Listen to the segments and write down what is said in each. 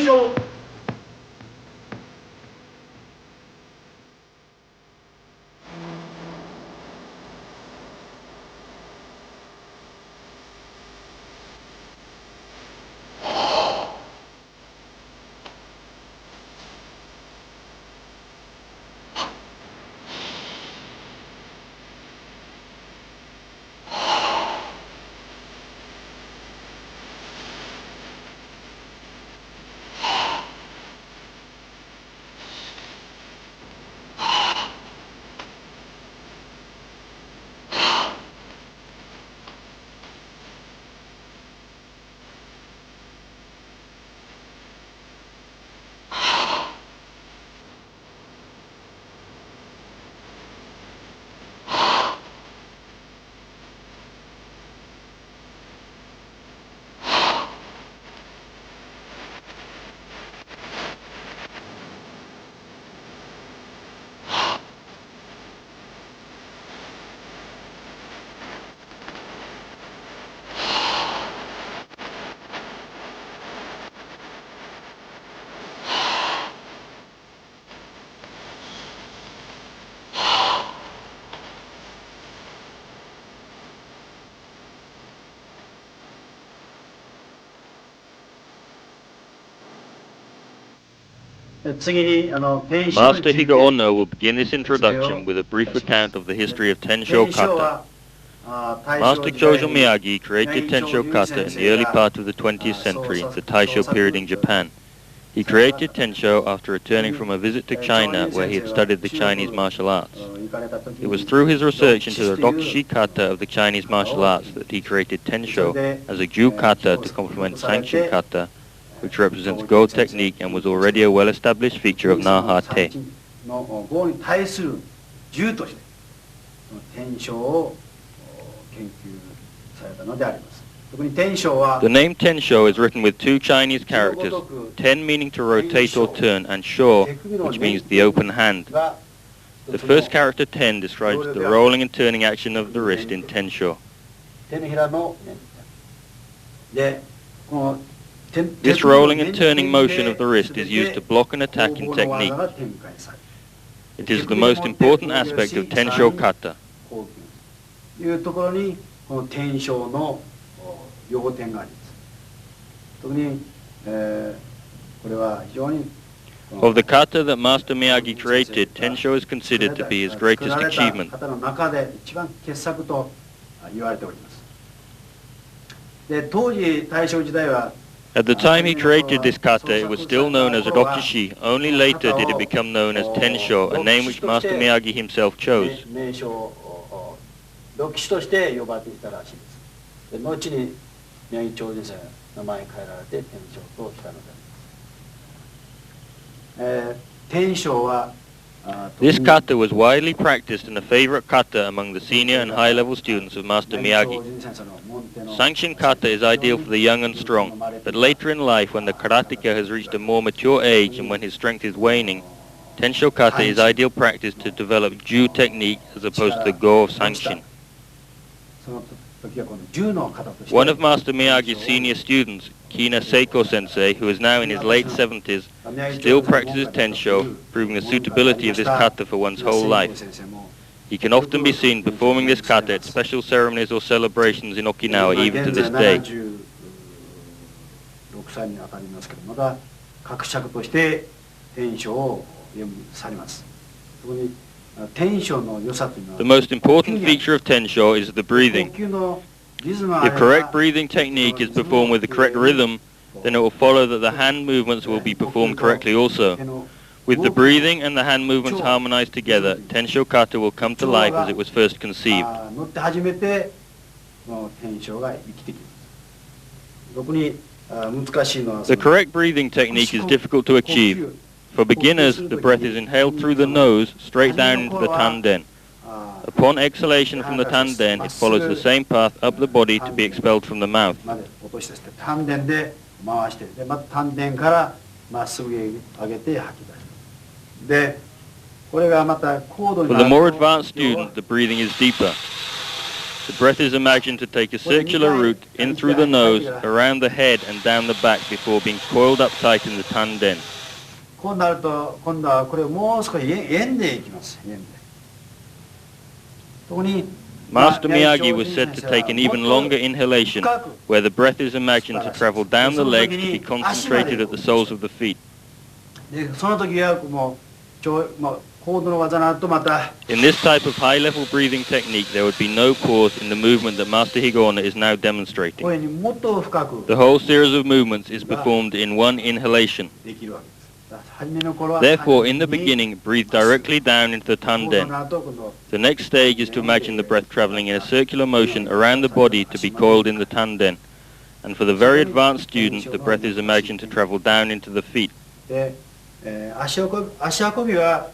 Tensho. Master Higaonna will begin this introduction with a brief account of the history of Tensho Kata. Master Goju Miyagi created Tensho Kata in the early part of the 20th century, the Taisho period in Japan. He created Tensho after returning from a visit to China where he had studied the Chinese martial arts. It was through his research into the Rokushi Kata of the Chinese martial arts that he created Tensho as a Ju Kata to complement Sanshin Kata, which represents Go technique and was already a well-established feature of Naha Te. The name Tensho is written with two Chinese characters, ten meaning to rotate or turn, and sho, which means the open hand. The first character, ten, describes the rolling and turning action of the wrist in Tensho. This rolling and turning motion of the wrist is used to block an attack in technique. It is the most important aspect of Tensho Kata. Of the kata that Master Miyagi created, Tensho is considered to be his greatest achievement. At the time he created this kata, it was still known as Rokushi. Only later did it become known as Tensho, a name which Master Miyagi himself chose. This kata was widely practiced and a favorite kata among the senior and high-level students of Master Miyagi. Sanshin kata is ideal for the young and strong, but later in life when the karateka has reached a more mature age and when his strength is waning, Tensho kata is ideal practice to develop Ju technique as opposed to the Go of Sanshin. One of Master Miyagi's senior students, Kina Seiko Sensei, who is now in his late 70s, still practices Tensho, proving the suitability of this kata for one's whole life. He can often be seen performing this kata at special ceremonies or celebrations in Okinawa even to this day. The most important feature of Tensho is the breathing. If correct breathing technique is performed with the correct rhythm, then it will follow that the hand movements will be performed correctly also. With the breathing and the hand movements harmonized together, Tensho Kata will come to life as it was first conceived. The correct breathing technique is difficult to achieve. For beginners, the breath is inhaled through the nose, straight down into the tanden. Upon exhalation from the tanden, it follows the same path up the body to be expelled from the mouth. For the more advanced student, the breathing is deeper. The breath is imagined to take a circular route in through the nose, around the head and down the back before being coiled up tight in the tanden. こうなると今度はこれをもう少し円でいきます。円で。そこに Master Miyagi was said to take an even longer inhalation, where the breath is imagined to travel down the legs to be concentrated at the soles of the feet. でその時はもう高度の技なとまた In this type of high-level breathing technique, there would be no pause in the movement that Master Higaonna is now demonstrating. 声にもっと深く The whole series of movements is performed in one inhalation. できるわけです。初めの頃は Therefore, in the beginning, breathe directly down into the 高度 tanden. なと今度 The next stage is to imagine the breath traveling in a circular motion around the body to be coiled in the tanden. And for the very advanced student, the breath is imagined to travel down into the feet. で、足運びは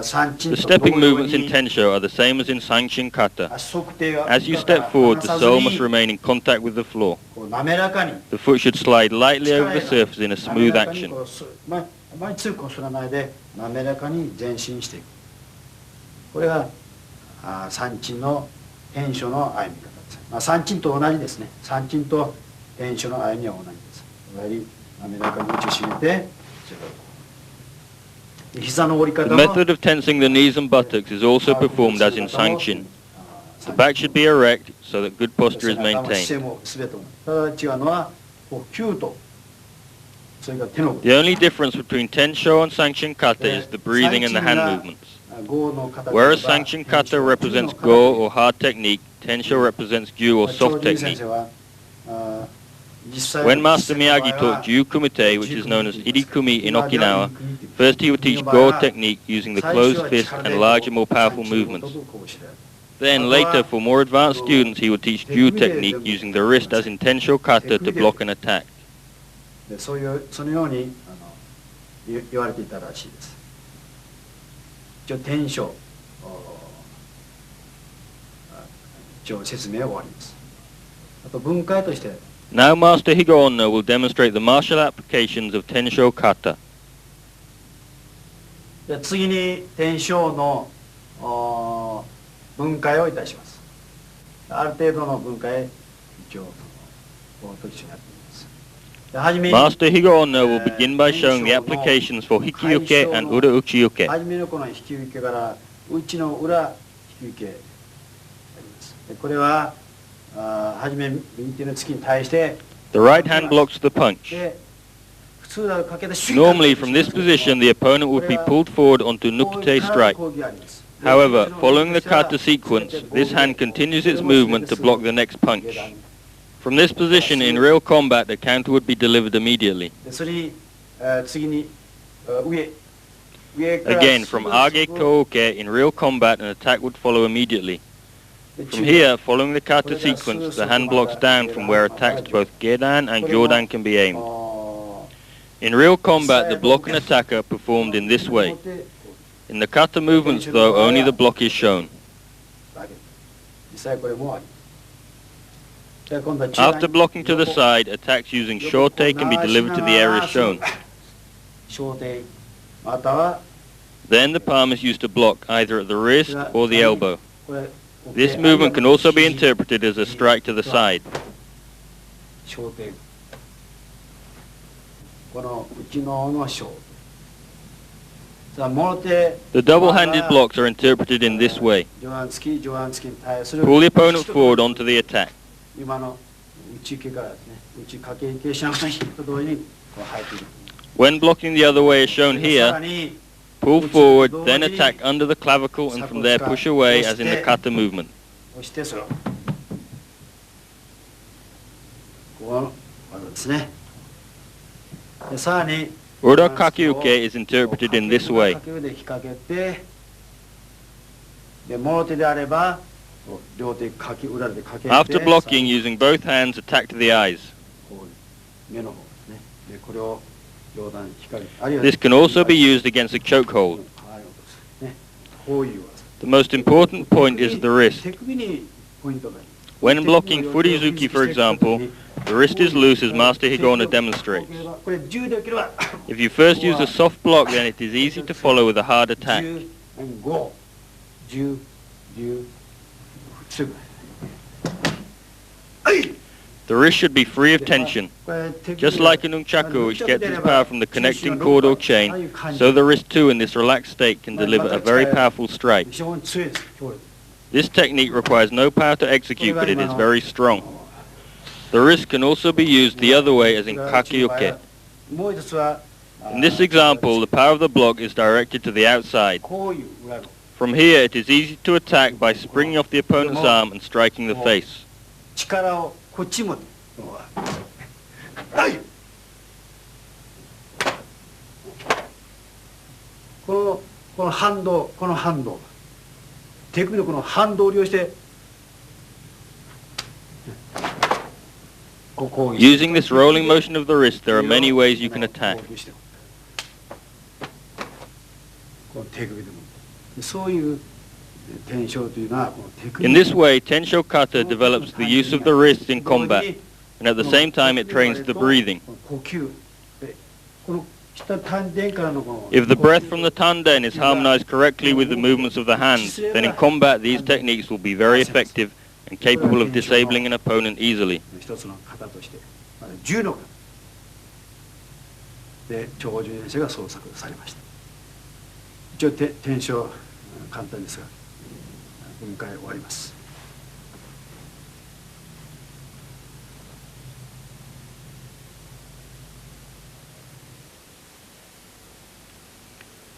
三鎮 The と stepping 同様 movements in に Tensho are the same as in Sanshin Kata. 足測定は As you step forward, the sole must remain in contact with the floor. こう滑らかに The foot should slide lightly over the surface in a smooth 滑らかに action. こうあまり強くこすらないで滑らかに前進していく。これが三鎮の転書の歩み方です。三鎮と同じですね。三鎮と転書の歩みは同じです。いわゆる滑らかに内締めて、膝の折り The 方も method of tensing the knees and buttocks is also performed as in Sanshin. The back should be erect so that good posture is 姿勢 maintained. も全てもただ違うのはこうキューとそれから手の動き The only difference between Tensho and Sanshin Kata is the breathing and the hand movements. ゴーの形 Whereas Sanshin Kata represents Go or hard technique, Tensho represents Ju or soft 長寿 technique. 先生は実際 When Master Miyagi taught Ju Kumite, which is known as Irikumi in Okinawa, first he would teach Go technique using the closed fist and larger, more powerful movements. Then later, for more advanced students, he would teach Ju technique using the wrist as in Tensho Kata to block an attack. でそのように言われていたらしいです。一応転書一応説明は終わります。あと分解として Now Master Higaonna will demonstrate the martial applications of Tensho Kata. で次に転書の分解をいたします。ある程度の分解一応この時にやっています。ではじめに Master Higaonna will begin by showing the applications for Hikiuke and Ura Uchiuke. はじめのこの引き受けから内の裏引き受けあります。でこれははじめ右手の突きに対して The right hand blocks the punch. で普通はかけて Normally, from this position, the opponent would be pulled forward onto Nukute strike. However, following the kata sequence, this hand continues its movement to block the next punch. From this position, in real combat, the counter would be delivered immediately. それに次に上 Again, from Age Kouke, in real combat, an attack would follow immediately. From here, following the kata sequence, the hand blocks down from where attacks to both Gedan and Gyodan can be aimed. In real combat, the block and attack are performed in this way. In the kata movements, though, only the block is shown. After blocking to the side, attacks using shote can be delivered to the area shown. Then the palm is used to block either at the wrist or the elbow. This movement can also be interpreted as a strike to the side. The double-handed blocks are interpreted in this way. Pull the opponent forward onto the attack. When blocking the other way as shown here, pull forward, then attack under the clavicle and from there push away as in the kata movement. Ura Kakyuke is interpreted in this way. After blocking, using both hands, attack to the eyes. This can also be used against a chokehold. The most important point is the wrist. When blocking Furizuki, for example, the wrist is loose as Master Higaonna demonstrates. If you first use a soft block, then it is easy to follow with a hard attack. The wrist should be free of tension. Just like a nunchaku, which gets its power from the connecting cord or chain, so the wrist too in this relaxed state can deliver a very powerful strike. This technique requires no power to execute, but it is very strong. The wrist can also be used the other way as in kakioke. In this example, the power of the block is directed to the outside. From here, it is easy to attack by springing off the opponent's arm and striking the face. こっちもこの反動手首のこの反動を利用して Using this rolling motion of the wrist, there are many ways you can attack. この手首でもそういう天正というのはこの手首 In this way, Tensho Kata develops the use of the wrist in combat, and at the same time it trains the breathing. 呼吸この下丹田からのこの If the breath from the tanden is harmonized correctly with the movements of the hands, then in combat these techniques will be very effective and capable of disabling an opponent easily. 一つの型として10の型で長寿先生が創作されました。一応天正簡単ですが分解終わります。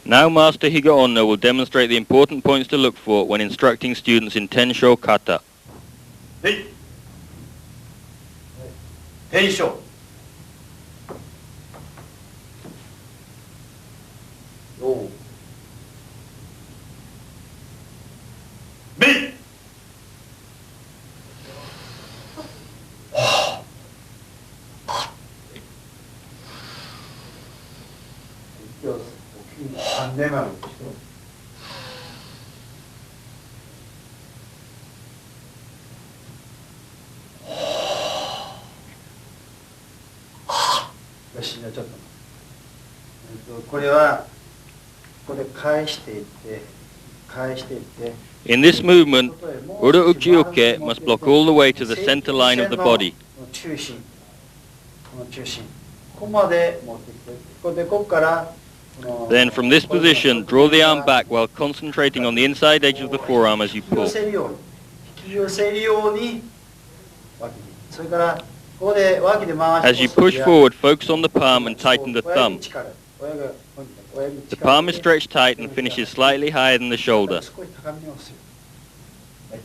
Now Master Higaonna will demonstrate the important points to look for when instructing students in Tensho Kata. 天正これはこれ返していって返していって In this movement, Ura Uchioke must block all the way to the center line of the body. 中心この中心ここまで持ってきてここでここから Then from this position, draw the arm back while concentrating on the inside edge of the forearm as you 引き寄 pull. せるように引き寄せるように脇にそれからここで脇で回して As you push forward, focus on the palm and tighten the thumb. The palm is stretched tight and finishes slightly higher than the shoulder. 少し高めに押すよはい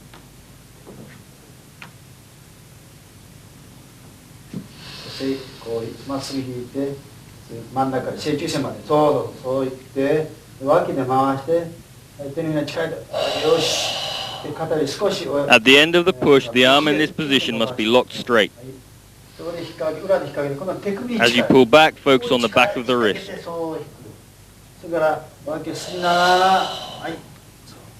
そしてこうまっすぐ引いて真ん中で正中線までそういって脇で回して手のひら近いとよしで肩で少し At the end of the push, the arm in this position must be locked straight. そこで引っ掛け裏で引っ掛けてこの手首に As you pull back, focus on the back of the wrist. そう引くそれから脇を吸いながらはい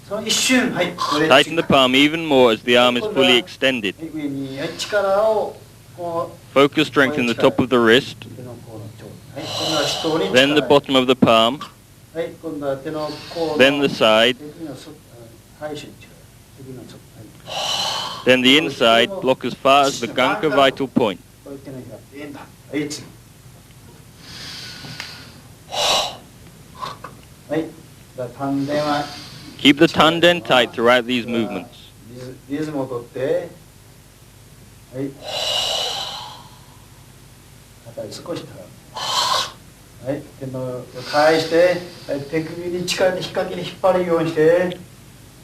その一瞬はい Tighten the palm even more as the arm is fully extended. 上に力をこう Focus strength in the top of the wrist, then the bottom of the palm, then the side, then the inside, block as far as the ganka vital point. Keep the tanden tight throughout these movements.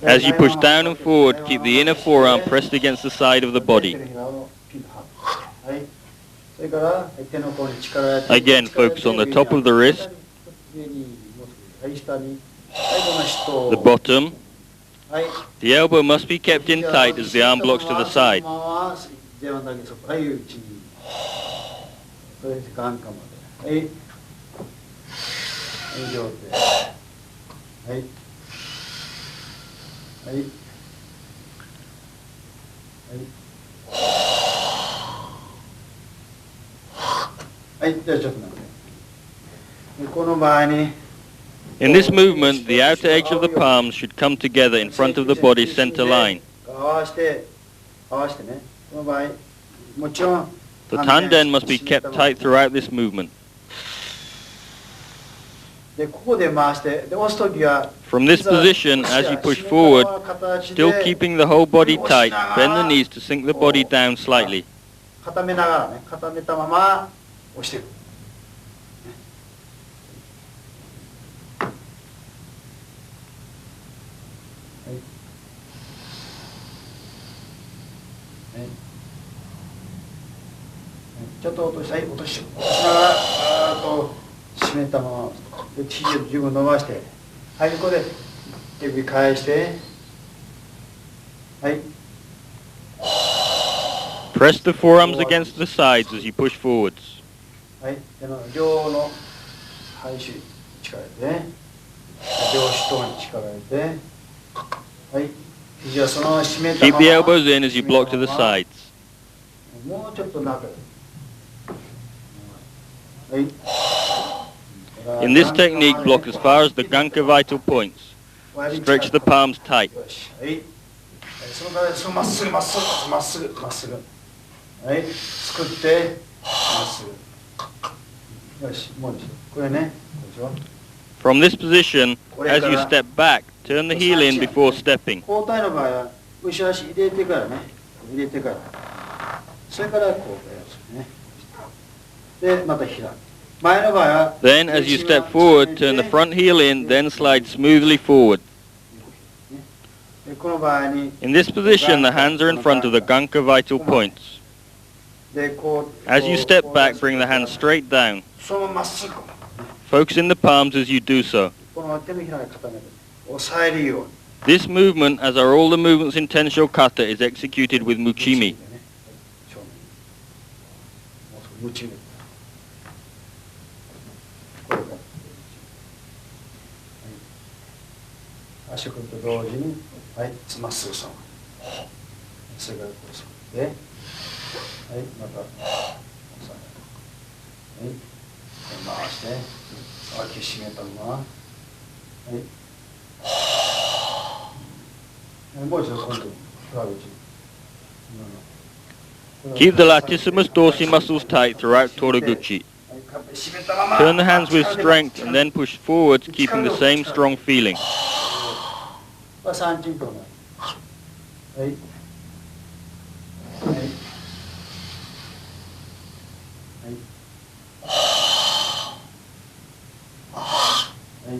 As you push down and forward, keep the inner forearm pressed against the side of the body. Again, focus on the top of the wrist, the bottom. The elbow must be kept in tight as the arm blocks to the side. In this movement, the outer edge of the palms should come together in front of the body's center line. もちろん The tanden must be kept tight throughout this movement. でここで回してで押すときは From this position, as you push forward, still keeping the whole body tight, bend the knees to sink the body down slightly. 固めながらね、固めたまま押していく。ちょっと落として、落としながら締めたままで肘を十分伸ばして、はい、ここで手首返して、はい。Press the forearms against the sides as you push forwards. はい、両の背手力入れて、両手頭に力入れて、はい、肘はそのまま締めたま Keep ま。 the elbows in as you block to the sides. もうちょっと中へ。はい。In this technique, block as far as the ganka vital points. Stretch the palms tight. はい。そのからまっすぐまっすぐまっすぐまっすぐ。はい。すくってまっすぐ。よし、もう一度。これね。From this position, as you step back, turn the heel in before stepping. 交代の場合は後ろ足入れてからね。入れてから。それから交代をするね。で、また開く。Then, as you step forward, turn the front heel in, then slide smoothly forward. In this position, the hands are in front of the ganka vital points. As you step back, bring the hands straight down. Focus in the palms as you do so. This movement, as are all the movements in Tensho Kata, is executed with muchimi. 足首と同時に、はい、まっすぐそのそれからこうそで、はい、また押さえる、はい、回して脇締めたまま、はい、もう一度今度裏口 Keep the latissimus dorsi muscles tight throughout Toraguchi. Turn the hands with strength and then push forwards, keeping the same strong feeling. 三鎮とね。はい。はい。はい。はい。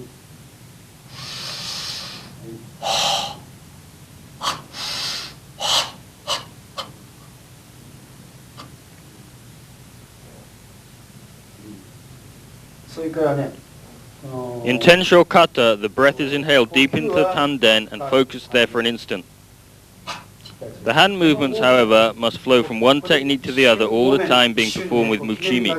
それからね。In Tensho Kata, the breath is inhaled deep into the tanden and focused there for an instant. The hand movements, however, must flow from one technique to the other, all the time being performed with muchimi.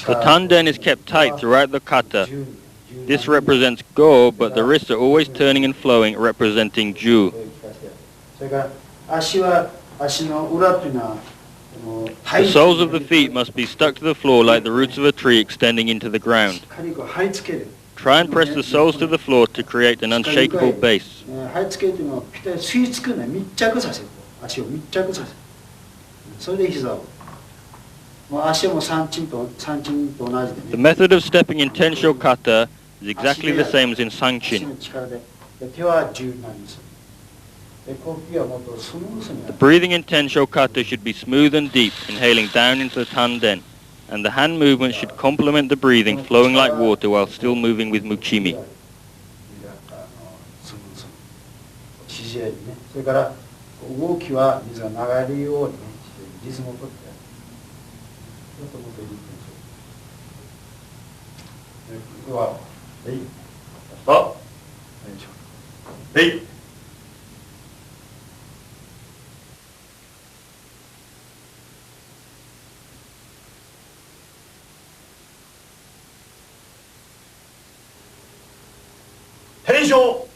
The tanden is kept tight throughout the kata. This represents go, but the wrists are always turning and flowing, representing ju. The soles of the feet must be stuck to the floor like the roots of a tree extending into the ground. Try and press the soles to the floor to create an unshakable base. The method of stepping in Tensho Kata is exactly the same as in Sanchin. The breathing in Tensho Kata should be smooth and deep, inhaling down into the tanden, and the hand movement should complement the breathing, flowing like water while still moving with muchimi. Tensho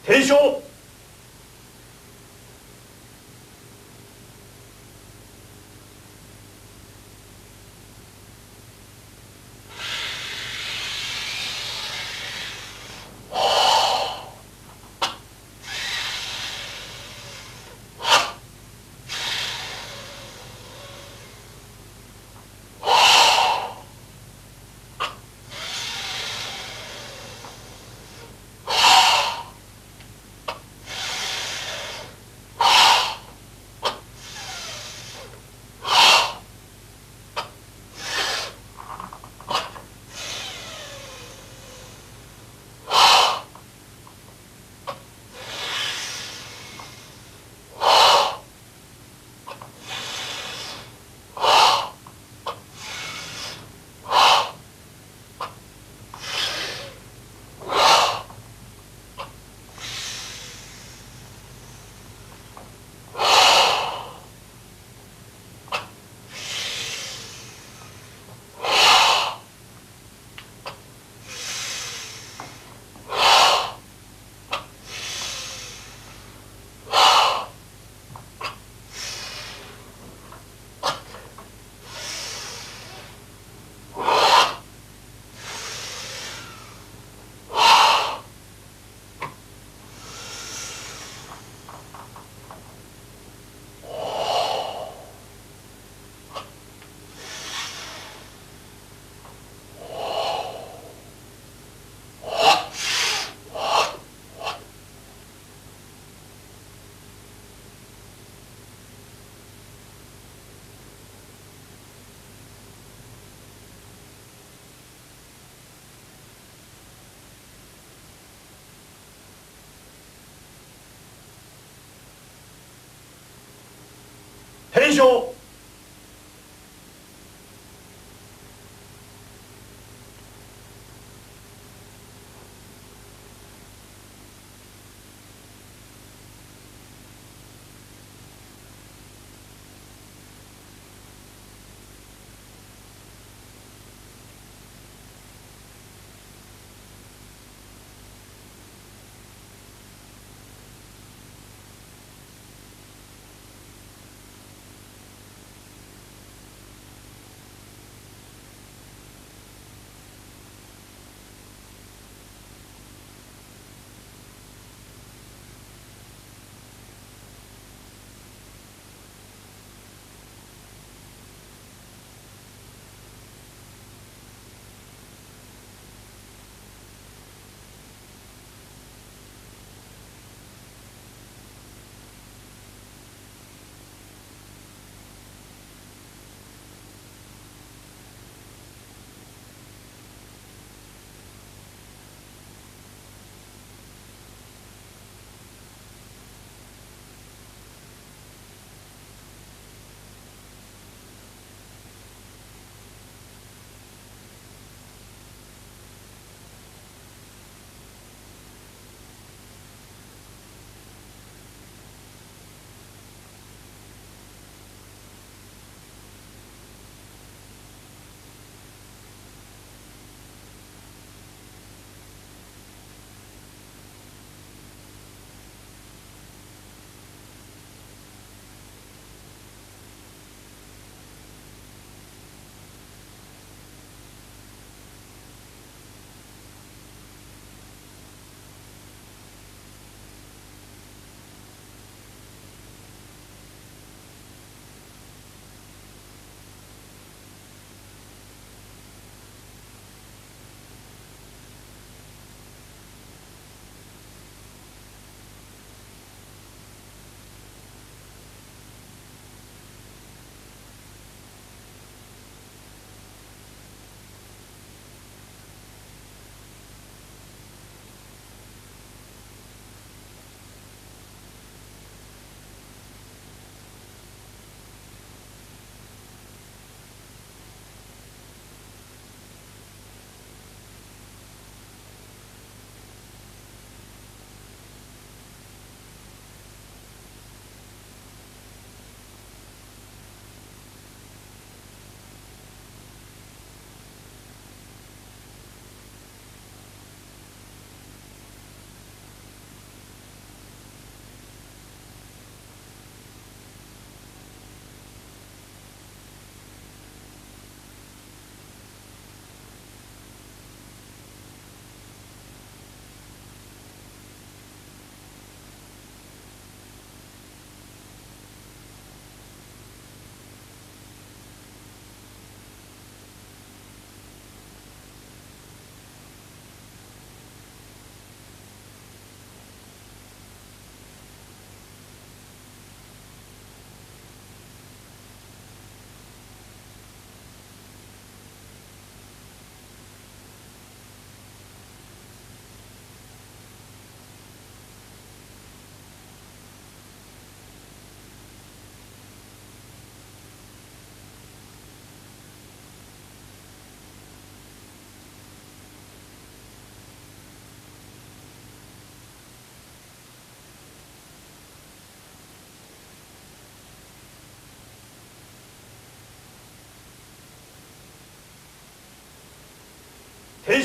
検証。検証。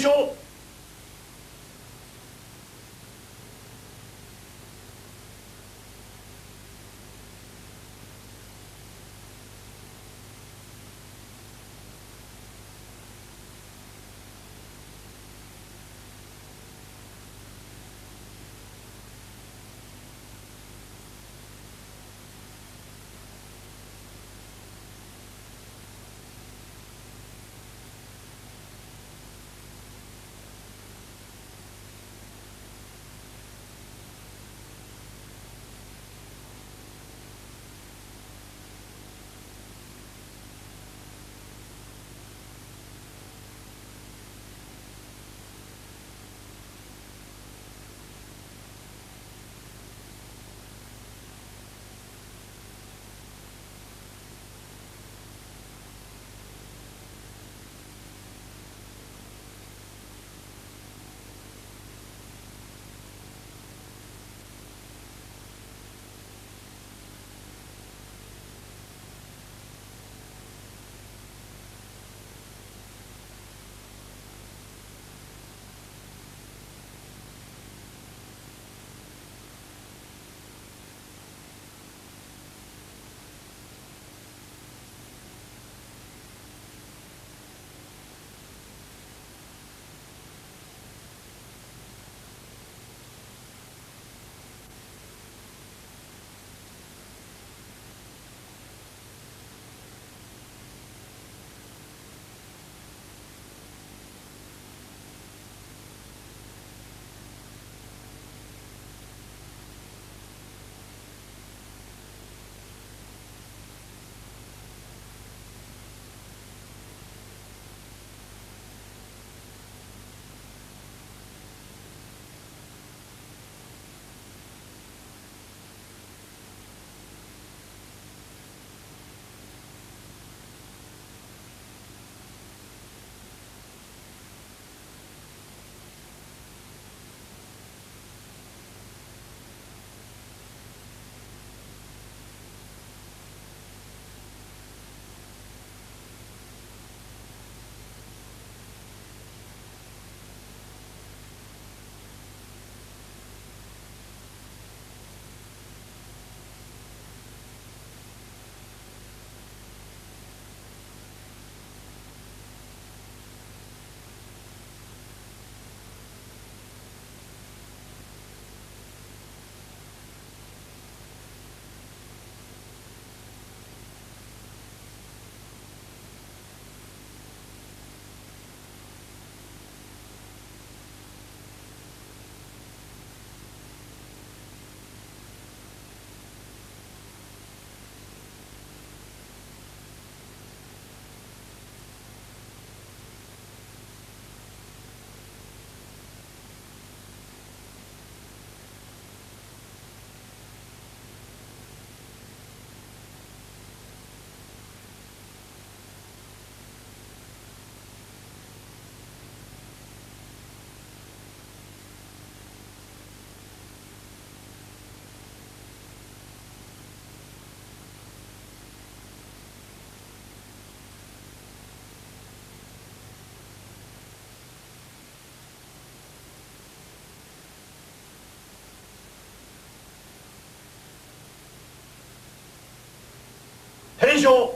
Tensho! 平常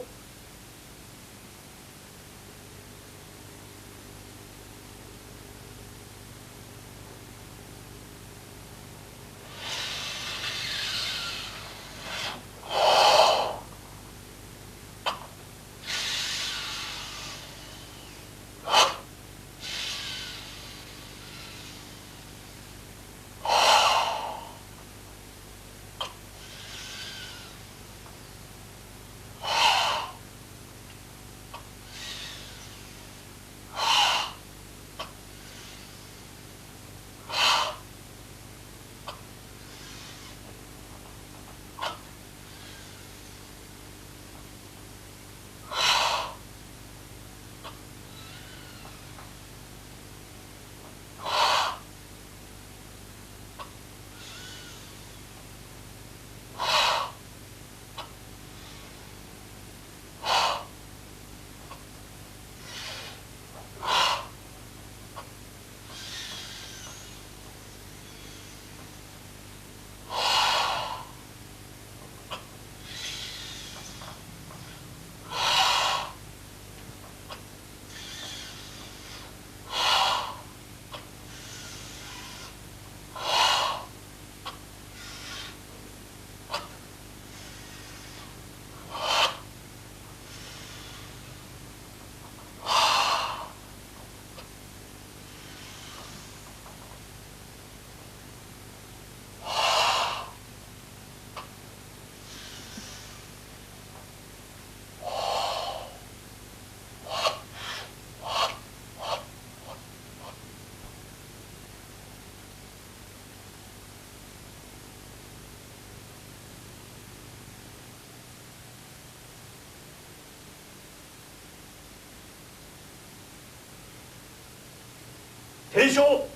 Tensho!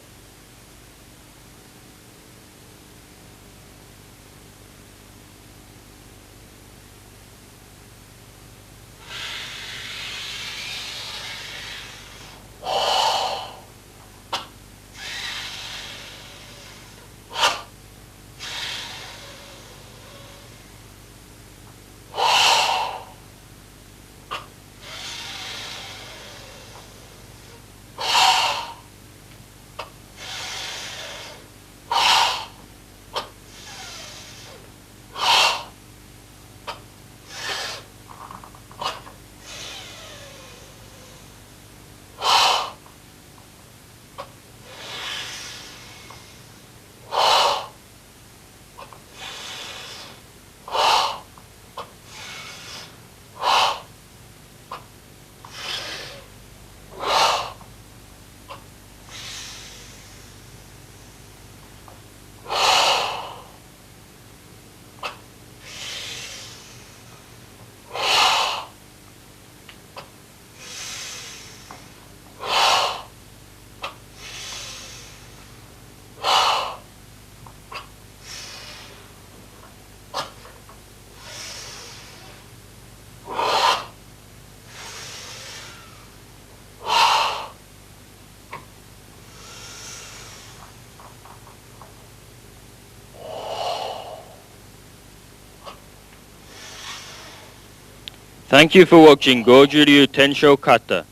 Thank you for watching Goju-ryu Tensho Kata.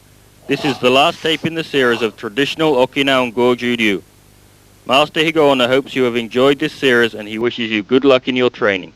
This is the last tape in the series of traditional Okinawan Goju-ryu. Master Higaonna hopes you have enjoyed this series and he wishes you good luck in your training.